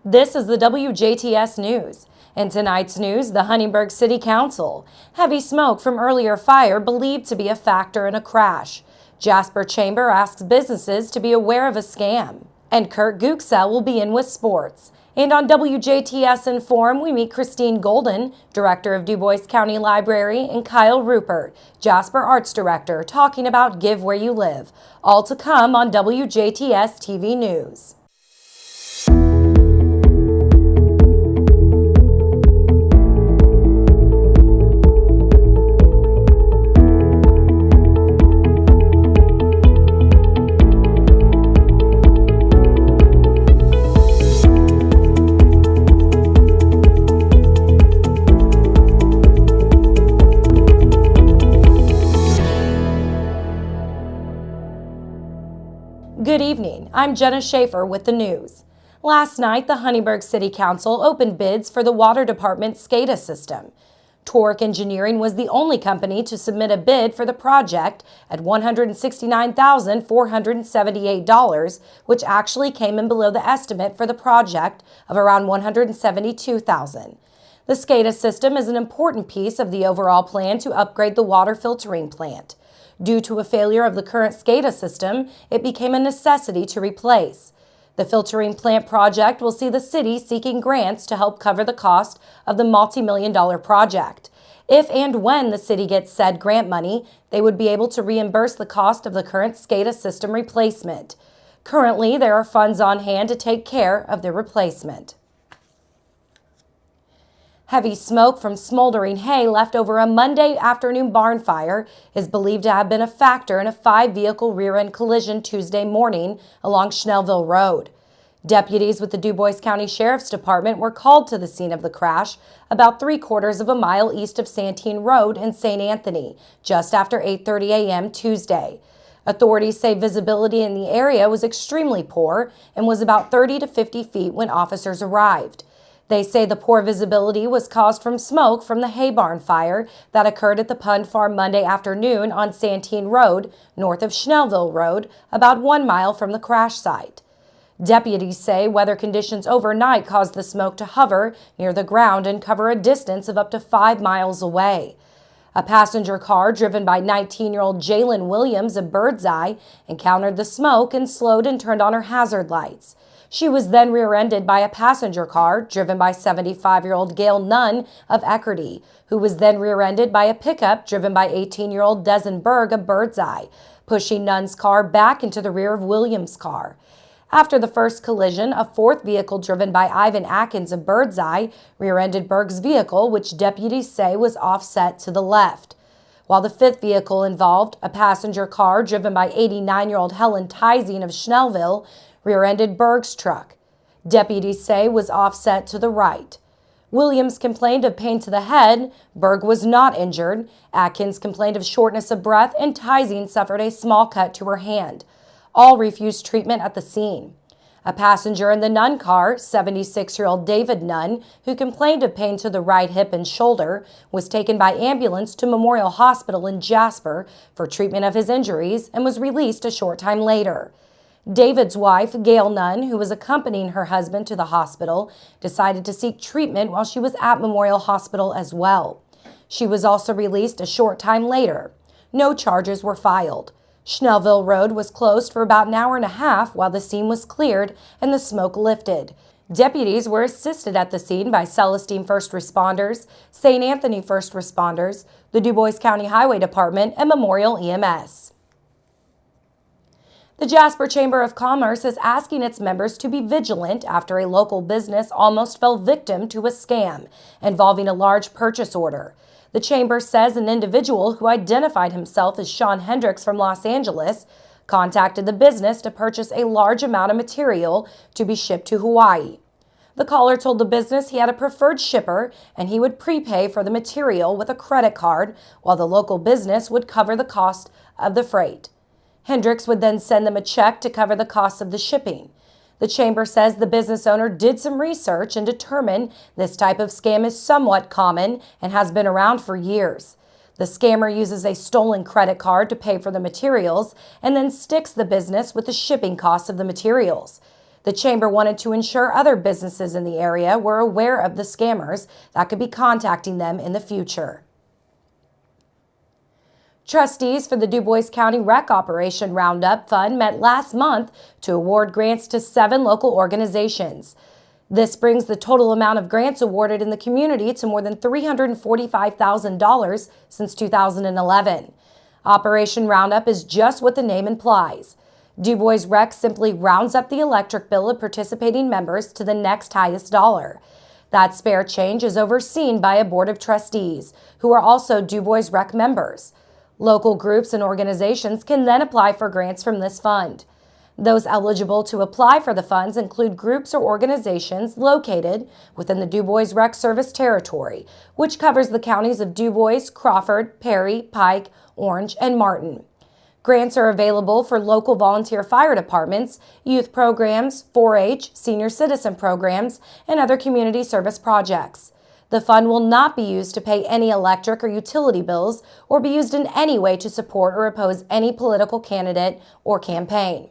This is the WJTS News. In tonight's news, the Huntingburg City Council. Heavy smoke from earlier fire believed to be a factor in a crash. Jasper Chamber asks businesses to be aware of a scam. And Kurt Guxell will be in with sports. And on WJTS Inform, we meet Christine Golden, Director of Du Bois County Library, and Kyle Rupert, Jasper Arts Director, talking about Give Where You Live. All to come on WJTS TV News. Good evening, I'm Jenna Schaffer with the news. Last night, the Huntingburg City Council opened bids for the Water Department's SCADA system. Torque Engineering was the only company to submit a bid for the project at $169,478, which actually came in below the estimate for the project of around $172,000. The SCADA system is an important piece of the overall plan to upgrade the water filtering plant. Due to a failure of the current SCADA system, it became a necessity to replace. The filtering plant project will see the city seeking grants to help cover the cost of the multi-million-dollar project. If and when the city gets said grant money, they would be able to reimburse the cost of the current SCADA system replacement. Currently, there are funds on hand to take care of the replacement. Heavy smoke from smoldering hay left over a Monday afternoon barn fire is believed to have been a factor in a 5-vehicle rear-end collision Tuesday morning along Schnellville Road. Deputies with the Du Bois County Sheriff's Department were called to the scene of the crash about 3/4 of a mile east of Santine Road in St. Anthony, just after 8:30 a.m. Tuesday. Authorities say visibility in the area was extremely poor and was about 30 to 50 feet when officers arrived. They say the poor visibility was caused from smoke from the hay barn fire that occurred at the Pund Farm Monday afternoon on Santine Road, north of Schnellville Road, about 1 mile from the crash site. Deputies say weather conditions overnight caused the smoke to hover near the ground and cover a distance of up to 5 miles away. A passenger car driven by 19-year-old Jalen Williams of Birdseye encountered the smoke and slowed and turned on her hazard lights. She was then rear-ended by a passenger car driven by 75-year-old Gail Nunn of Eckerty, who was then rear-ended by a pickup driven by 18-year-old Dezen Berg of Birdseye, pushing Nunn's car back into the rear of Williams' car. After the first collision, a fourth vehicle driven by Ivan Atkins of Birdseye rear-ended Berg's vehicle, which deputies say was offset to the left. While the fifth vehicle involved, a passenger car driven by 89-year-old Helen Tizing of Schnellville, rear-ended Berg's truck. Deputies say was offset to the right. Williams complained of pain to the head. Berg was not injured. Atkins complained of shortness of breath, and Tizing suffered a small cut to her hand. All refused treatment at the scene. A passenger in the Nunn car, 76-year-old David Nunn, who complained of pain to the right hip and shoulder, was taken by ambulance to Memorial Hospital in Jasper for treatment of his injuries and was released a short time later. David's wife, Gail Nunn, who was accompanying her husband to the hospital, decided to seek treatment while she was at Memorial Hospital as well. She was also released a short time later. No charges were filed. Schnellville Road was closed for about an hour and a half while the scene was cleared and the smoke lifted. Deputies were assisted at the scene by Celestine First Responders, St. Anthony First Responders, the Du Bois County Highway Department, and Memorial EMS. The Jasper Chamber of Commerce is asking its members to be vigilant after a local business almost fell victim to a scam involving a large purchase order. The chamber says an individual who identified himself as Sean Hendricks from Los Angeles contacted the business to purchase a large amount of material to be shipped to Hawaii. The caller told the business he had a preferred shipper and he would prepay for the material with a credit card while the local business would cover the cost of the freight. Hendricks would then send them a check to cover the cost of the shipping. The chamber says the business owner did some research and determined this type of scam is somewhat common and has been around for years. The scammer uses a stolen credit card to pay for the materials and then sticks the business with the shipping costs of the materials. The chamber wanted to ensure other businesses in the area were aware of the scammers that could be contacting them in the future. Trustees for the DuBois County Rec Operation Roundup Fund met last month to award grants to 7 local organizations. This brings the total amount of grants awarded in the community to more than $345,000 since 2011. Operation Roundup is just what the name implies. DuBois Rec simply rounds up the electric bill of participating members to the next highest dollar. That spare change is overseen by a board of trustees, who are also DuBois Rec members. Local groups and organizations can then apply for grants from this fund. Those eligible to apply for the funds include groups or organizations located within the DuBois Rec Service Territory, which covers the counties of DuBois, Crawford, Perry, Pike, Orange, and Martin. Grants are available for local volunteer fire departments, youth programs, 4-H, senior citizen programs, and other community service projects. The fund will not be used to pay any electric or utility bills or be used in any way to support or oppose any political candidate or campaign.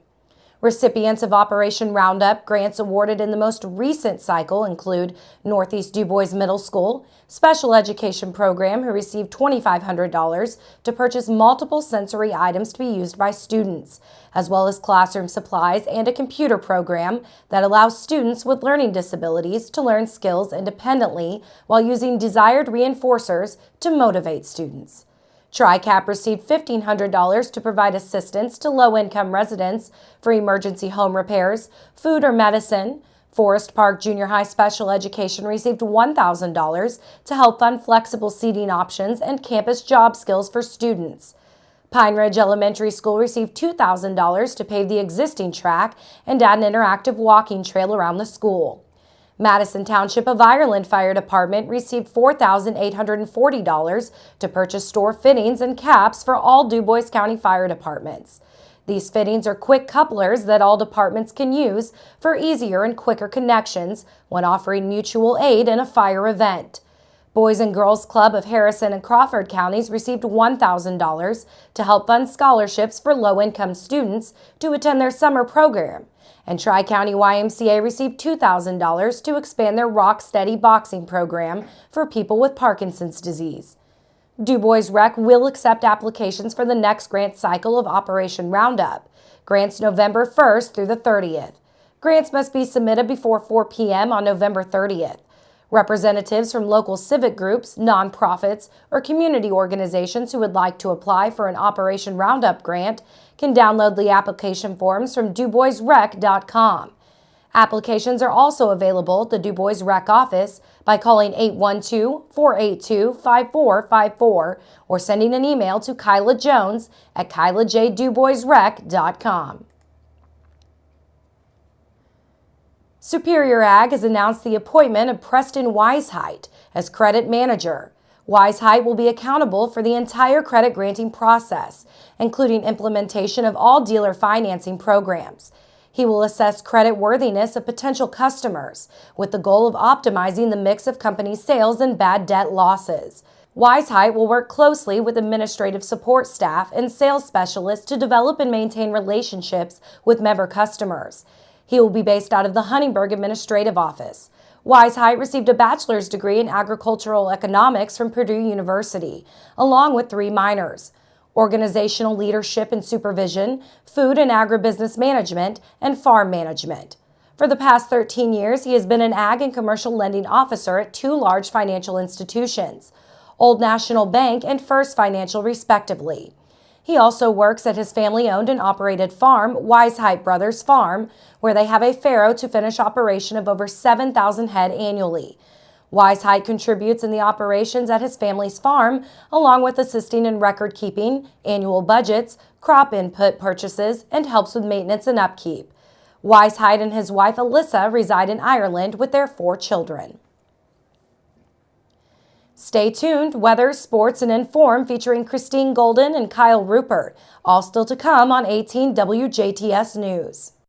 Recipients of Operation Roundup grants awarded in the most recent cycle include Northeast DuBois Middle School, Special Education Program, who received $2,500 to purchase multiple sensory items to be used by students, as well as classroom supplies and a computer program that allows students with learning disabilities to learn skills independently while using desired reinforcers to motivate students. TRICAP received $1,500 to provide assistance to low-income residents for emergency home repairs, food or medicine. Forest Park Junior High Special Education received $1,000 to help fund flexible seating options and campus job skills for students. Pine Ridge Elementary School received $2,000 to pave the existing track and add an interactive walking trail around the school. Madison Township of Ireland Fire Department received $4,840 to purchase store fittings and caps for all DuBois County fire departments. These fittings are quick couplers that all departments can use for easier and quicker connections when offering mutual aid in a fire event. Boys and Girls Club of Harrison and Crawford counties received $1,000 to help fund scholarships for low-income students to attend their summer program. And Tri-County YMCA received $2,000 to expand their Rock Steady boxing program for people with Parkinson's disease. DuBois Rec will accept applications for the next grant cycle of Operation Roundup. Grants November 1st through the 30th. Grants must be submitted before 4 p.m. on November 30th. Representatives from local civic groups, nonprofits, or community organizations who would like to apply for an Operation Roundup grant can download the application forms from DuBoisRec.com. Applications are also available at the DuBois Rec office by calling 812-482-5454 or sending an email to Kyla Jones at KylaJDuBoisRec.com. Superior Ag has announced the appointment of Preston Weisheit as credit manager. Weisheit will be accountable for the entire credit granting process, including implementation of all dealer financing programs. He will assess credit worthiness of potential customers with the goal of optimizing the mix of company sales and bad debt losses. Weisheit will work closely with administrative support staff and sales specialists to develop and maintain relationships with member customers. He will be based out of the Huntingburg Administrative Office. Weisheit received a bachelor's degree in agricultural economics from Purdue University, along with 3 minors: organizational leadership and supervision, food and agribusiness management, and farm management. For the past 13 years, he has been an ag and commercial lending officer at 2 large financial institutions, Old National Bank and First Financial, respectively. He also works at his family-owned and operated farm, Weisheit Brothers Farm, where they have a farrow-to-finish operation of over 7,000 head annually. Weisheit contributes in the operations at his family's farm, along with assisting in record-keeping, annual budgets, crop input purchases, and helps with maintenance and upkeep. Weisheit and his wife Alyssa reside in Ireland with their 4 children. Stay tuned. Weather, sports, and Inform featuring Christine Golden and Kyle Rupert. All still to come on 18 WJTS News.